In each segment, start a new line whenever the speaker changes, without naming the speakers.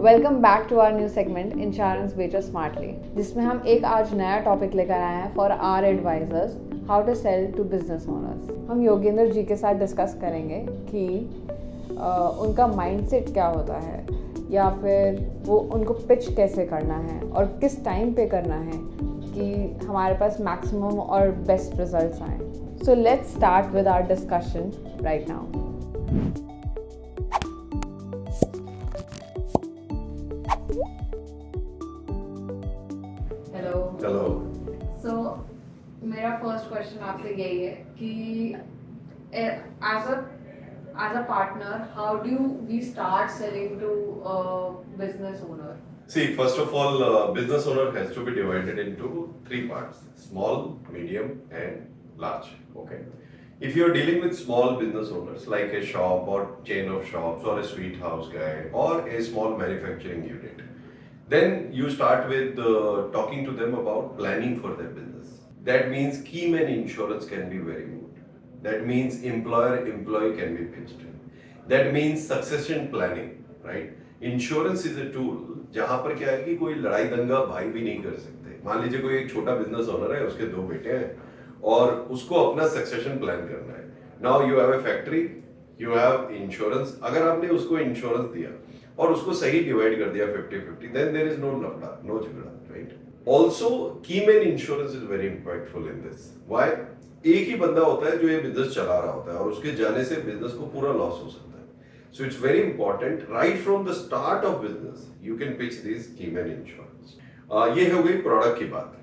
Welcome back to our new segment insurance बेचो smartly, जिसमें हम एक आज नया टॉपिक लेकर आए हैं for our advisors, how to sell to business owners. हम योगेंद्र जी के साथ डिस्कस करेंगे कि उनका माइंडसेट क्या होता है, या फिर वो उनको पिच कैसे करना है और किस टाइम पे करना है कि हमारे पास मैक्सिमम और बेस्ट रिजल्ट्स आएँ। So let's start with our discussion right now.
Hello.
So मेरा फर्स्ट क्वेश्चन आपसे यही है कि as a partner, how do we start selling to a business owner?
See, first of all, business owner has to be divided into three parts: small, medium, and large. Okay. If you are dealing with small business owners like a shop or chain of shops or a sweet house guy or a small manufacturing unit, then you start with talking to them about planning for their business. That means key man insurance can be very good. That means employer-employee can be pitched. That means succession planning, right? Insurance is a tool जहाँ पर क्या है कि कोई लड़ाई दंगा भाई भी नहीं कर सकते। मान लीजिए कोई एक छोटा बिजनेस ओनर है, उसके 2 बेटे हैं और उसको अपना सक्सेशन प्लान करना है। Now you have a factory, you have insurance. अगर आपने उसको इंश्योरेंस दिया और उसको सही डिवाइड कर दिया 50-50, then there is no लफड़ा, no झगड़ा, right? Also, key man insurance is very impactful in this. Why? एक ही बंदा होता है जो ये बिजनेस चला रहा होता है और उसके जाने से बिजनेस को पूरा लॉस हो सकता है। So it's very important right from the start of business you can pitch this key man insurance. ये हो गई प्रोडक्ट की बात।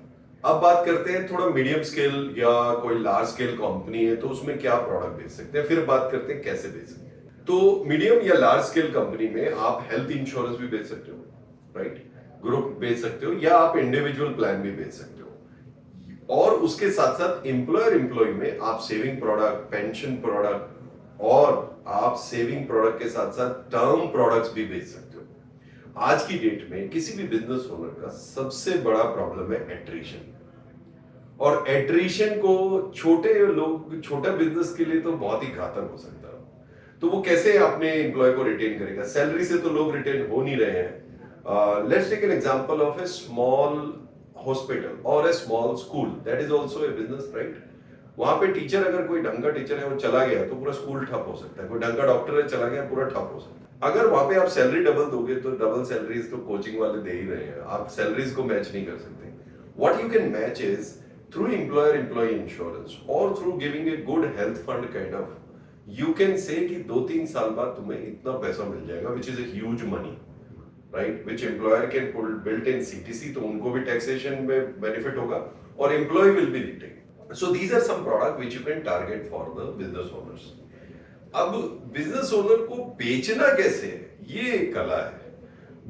अब बात करते हैं थोड़ा मीडियम स्केल या कोई लार्ज स्केल कंपनी है तो उसमें क्या प्रोडक्ट बेच सकते हैं, फिर बात करते हैं कैसे बेच सकते हैं। तो मीडियम या लार्ज स्केल कंपनी में आप हेल्थ इंश्योरेंस भी बेच सकते हो, राइट? ग्रुप बेच सकते हो या आप इंडिविजुअल प्लान भी बेच सकते हो। और उसके साथ साथ एम्प्लॉयर एम्प्लॉय में आप सेविंग प्रोडक्ट, पेंशन प्रोडक्ट और आप सेविंग प्रोडक्ट के साथ साथ टर्म प्रोडक्ट्स भी बेच सकते हो। आज की डेट में किसी भी बिजनेस ओनर का सबसे बड़ा प्रॉब्लम है एट्रिशन, और एट्रिशन को छोटा बिजनेस के लिए तो बहुत ही घातक हो सकता है। तो वो कैसे अपने एम्प्लॉय को रिटेन करेगा? सैलरी से तो लोग रिटेन हो नहीं रहे हैं। Let's take an example of a small hospital और a small school, that is also a business, right? वहां पे टीचर, अगर कोई ढंग का टीचर है वो चला गया तो पूरा स्कूल ठप हो सकता है। कोई ढंग का डॉक्टर है चला गया, पूरा ठप हो सकता है। अगर वहां पे आप सैलरी डबल दोगे तो डबल सैलरीज तो कोचिंग वाले दे ही रहे हैं, आप सैलरीज को मैच नहीं कर सकते। What you can match is through employer-employee insurance or through giving a good health fund kind of, you can say कि 2-3 साल बाद तुम्हें इतना पैसा मिल जाएगा, which is a huge money, right? Which employer can build in CTC, तो उनको भी taxation में benefit होगा और employee will be retained. So these are some product which you can target for the business owners. अब business owner को बेचना कैसे है, ये एक कला है।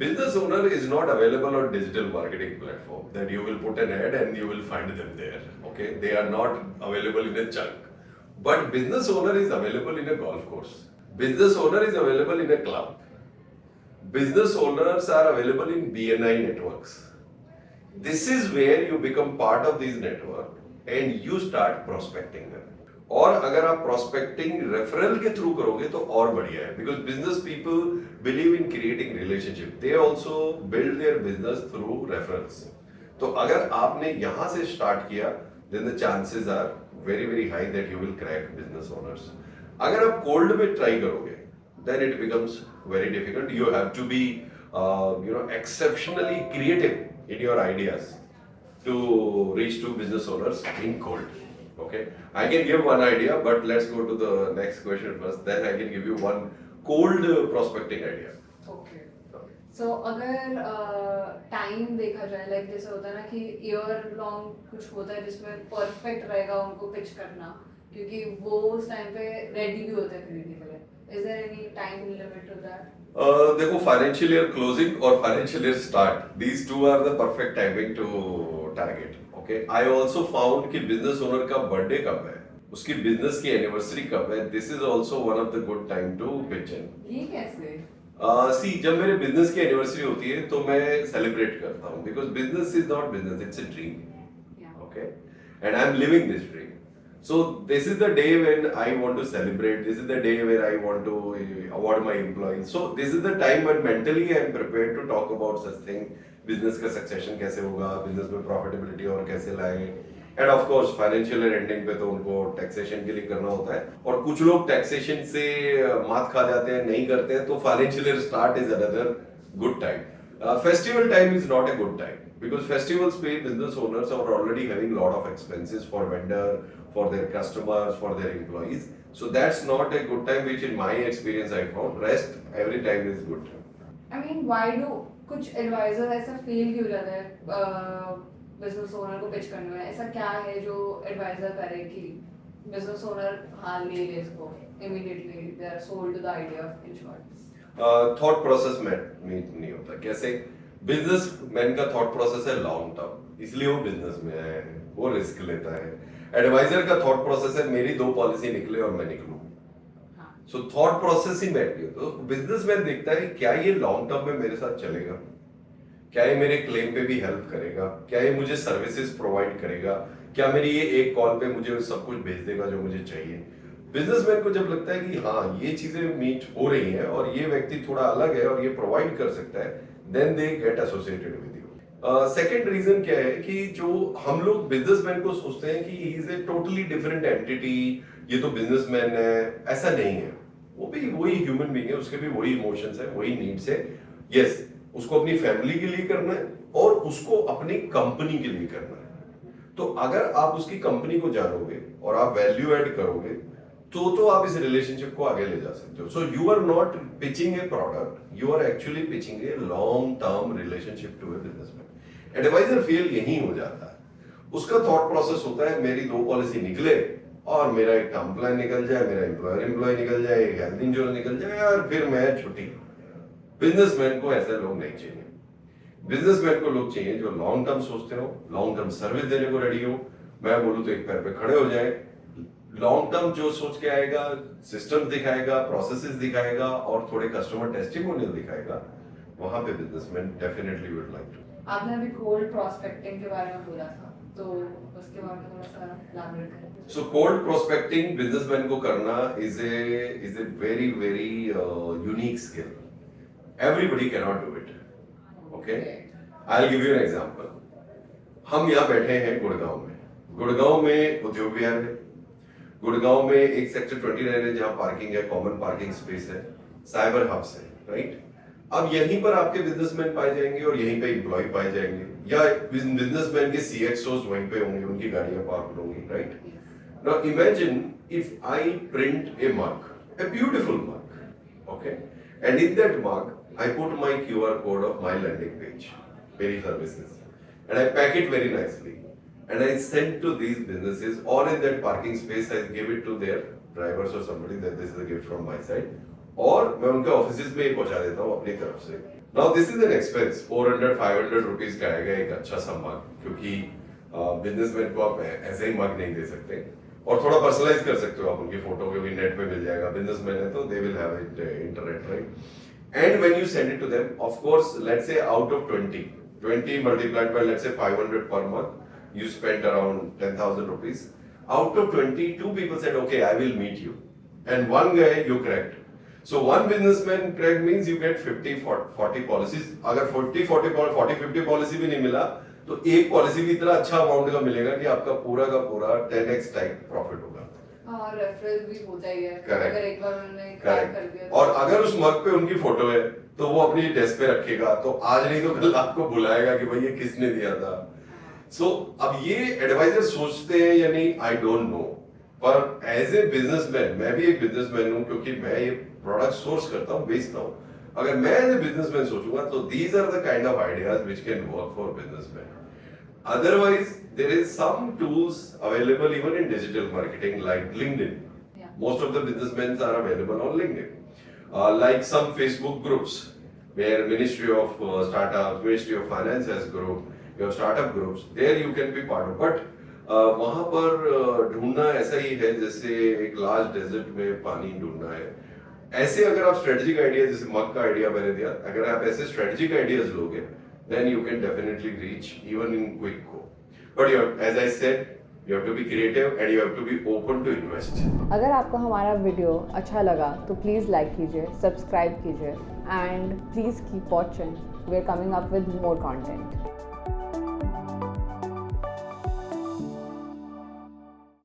Business owner is not available on digital marketing platform that you will put an ad and you will find them there. Okay, they are not available in a chunk. But business owner is available in a golf course. Business owner is available in a club. Business owners are available in BNI networks. This is where you become part of this network and you start prospecting them. और अगर आप prospecting referral के through करोगे तो और बढ़िया है, because business people believe in creating relationship, they also build their business through referrals. तो अगर आपने यहां से स्टार्ट किया then the chances are very very high that you will crack business owners. अगर आप कोल्ड में ट्राई करोगे then it becomes very difficult. You have to be exceptionally creative in your ideas to reach to business owners in cold. Okay, I can give one idea, but let's go to the next question first. Then I can give you one cold prospecting idea.
Okay. So अगर time देखा जाए, like जैसे होता है ना कि year long कुछ होता है जिसमें परफेक्ट रहेगा उनको पिच करना, क्योंकि वो उस टाइम पे रेडी भी होते हैं खरीदने के लिए। Is there any time limit to that?
देखो, फाइनेंशियल ईयर क्लोजिंग और financial year start, these two are the perfect timing to target. Okay, I also found कि बिजनेस ओनर का बर्थडे कब है, उसकी बिजनेस की एनिवर्सरी कब है, this is also one of the good time to pitch in.
ये कैसे?
सी, जब मेरे बिजनेस की एनिवर्सरी होती है तो मैं सेलिब्रेट करता हूँ, because business is not business, it's a dream. Okay, and I am living this dream. So this is the day when I want to celebrate. This is the day where I want to award my employees. So this is the time when mentally I am prepared to talk about such thing. Business का succession कैसे होगा, business में profitability और कैसे लाएं, end of course financial ending पे तो उनको टैक्सेशन के लिए करना होता है, और कुछ लोग टैक्सेशन से मात खा जाते हैं, नहीं करते हैं, तो financial start is another good time. Festival time is not a good time because festivals pay business owners are already having a lot of expenses for vendor, for their customers, for their employees. So that's not a good time, which in my experience I found. Rest every time is good.
I mean, why do कुछ adviser ऐसा feel क्यों रहता है business owner को pitch करने में? ऐसा क्या है जो एडवाइजर करे कि बिजनेस ओनर हाँ ले ले इसको immediately, they are sold to the idea of insurance?
Thought process में नहीं होता. कैसे बिजनेसमैन का थॉट प्रोसेस है लॉन्ग टर्म, इसलिए वो बिजनेस में है, वो रिस्क लेता है. एडवाइजर का थॉट प्रोसेस है मेरी 2 पॉलिसी निकले और मैं निकलूं. सो थॉट प्रोसेस ही बैठ गया. तो बिजनेसमैन देखता है क्या ये लॉन्ग टर्म में मेरे साथ चलेगा, क्या ये मेरे क्लेम पे भी हेल्प करेगा, क्या ये मुझे सर्विसेज प्रोवाइड करेगा, क्या मेरी ये एक कॉल पे मुझे सब कुछ भेज देगा जो मुझे चाहिए. बिजनेसमैन को जब लगता है कि हाँ ये चीजें मीट हो रही हैं और ये व्यक्ति थोड़ा अलग है और ये प्रोवाइड कर सकता है, then they get associated with you. Second reason क्या है कि जो हम लोग बिजनेसमैन को सोचते हैं कि he is a totally different entity, ये तो बिजनेसमैन है. ऐसा नहीं है, वो भी वही ह्यूमन बीइंग है, उसके भी वही इमोशंस है, वही नीड्स है. यस, उसको अपनी फैमिली के लिए करना है और उसको अपनी कंपनी के लिए करना है. तो अगर आप उसकी कंपनी को जानोगे और आप वैल्यू ऐड करोगे तो आप इस रिलेशनशिप को आगे ले जा सकते हो. So you are not pitching a product, you are actually pitching a long term relationship to a businessman. Advisor fail यही हो जाता है. उसका थॉट प्रोसेस होता है मेरी 2 पॉलिसी निकले और मेरा एक टर्म प्लान निकल जाए, मेरा एम्प्लॉय निकल जाए, एक हेल्थ इंश्योरेंस निकल जाए और फिर मैं छुट्टी. बिजनेसमैन को ऐसे लोग नहीं चाहिए. बिजनेसमैन को लोग चाहिए जो लॉन्ग टर्म सोचते हो, लॉन्ग टर्म सर्विस देने को रेडी हो. मैं बोलूं तो एक पैर पे खड़े हो जाए. लॉन्ग टर्म जो सोच के आएगा, सिस्टम दिखाएगा, प्रोसेसेस दिखाएगा और थोड़े कस्टमर टेस्टिमोनियल दिखाएगा, वहां पे businessman definitely would like to.
आपने अभी कोल्ड प्रोस्पेक्टिंग के बारे में बोला था, तो उसके बारे में थोड़ा सा एलाबोरेट करें.
सो कोल्ड प्रोस्पेक्टिंग बिजनेसमैन को करना is a very very unique skill. Everybody cannot do it. Okay? I'll give you an example. हम यहाँ बैठे हैं गुड़गांव में. गुड़गांव में उद्योग विहार है. गुड़गांव में एक सेक्टर 29 है जहाँ पार्किंग है, कॉमन पार्किंग स्पेस है, साइबर हब्स है, राइट? अब यहीं पर आपके बिजनेसमैन पाए जाएंगे और यहीं पे एम्प्लॉय पाए जाएंगे, या बिजनेसमैन के CXOs वहीं पे होंगे, उनकी गाड़ियां पार्क होंगी, right? Now imagine if I print a mug, a beautiful mug, okay? And in that mug I put my QR code of my landing page, very services, and I pack it very nicely, and I send to these businesses, or in that parking space I give it to their drivers or somebody that this is a gift from my side, और मैं उनके offices में ही पहुंचा देता हूँ अपनी तरफ से. Now this is an expense, 400-500 rupees का आएगा एक अच्छा सा मग, क्योंकि बिजनेसमैन को आप ऐसे ही मग नहीं दे सकते, और थोड़ा पर्सनलाइज कर सकते हो आप उनकी फोटो, क्योंकि नेट पे मिल जाएगा. बिजनेसमैन है तो they will have it internet, right? And when you send it to them, of course, let's say out of 20 multiplied by let's say 500 per month, you spent around 10,000 rupees. Out of 20, 2 people said, okay, I will meet you. And one guy you cracked. So one businessman cracked means you get 50-40 policies. अगर 40-50 policy भी नहीं मिला, तो एक policy भी इतना अच्छा amount का मिलेगा कि आपका पूरा का पूरा 10x टाइप प्रॉफिट होगा.
और रेफरल भी होता ही है.
Correct.
अगर एक बार उन्होंने क्रैक कर दिया
और अगर उस मग पे उनकी फोटो है तो वो अपनी डेस्क पे रखेगा, तो आज नहीं तो कल आपको बुलाएगा कि भाई ये किसने दिया था. सो अब ये एडवाइजर सोचते हैं या नहीं, आई डोंट नो, पर एज ए बिजनेसमैन, मैं भी एक बिजनेसमैन हूँ, क्योंकि मैं ये प्रोडक्ट सोर्स करता हूँ, बेचता हूँ. अगर मैं एज ए बिजनेसमैन सोचूंगा तो these are the kind of ideas which can work for businessman. Otherwise, there is some tools available even in digital marketing like LinkedIn.
Yeah.
Most of the businessmen are available on LinkedIn. Like some Facebook groups where Ministry of Startups, Ministry of Finance has group, you have startup groups. There you can be part of. But वहाँ पर ढूंढना ऐसा ही है जैसे एक large desert में पानी ढूंढना है. ऐसे अगर आप स्ट्रेटेजिक आइडिया, जैसे मग का आइडिया मैंने दिया, अगर आप ऐसे स्ट्रेटेजिक आइडियाज लोगे, then you can definitely reach even in quick go. But as I said, You have to be creative and you have to be open to invest.
अगर आपको हमारा वीडियो अच्छा लगा तो प्लीज़ लाइक कीजिए, subscribe कीजिए and please keep watching. We are coming up with more content.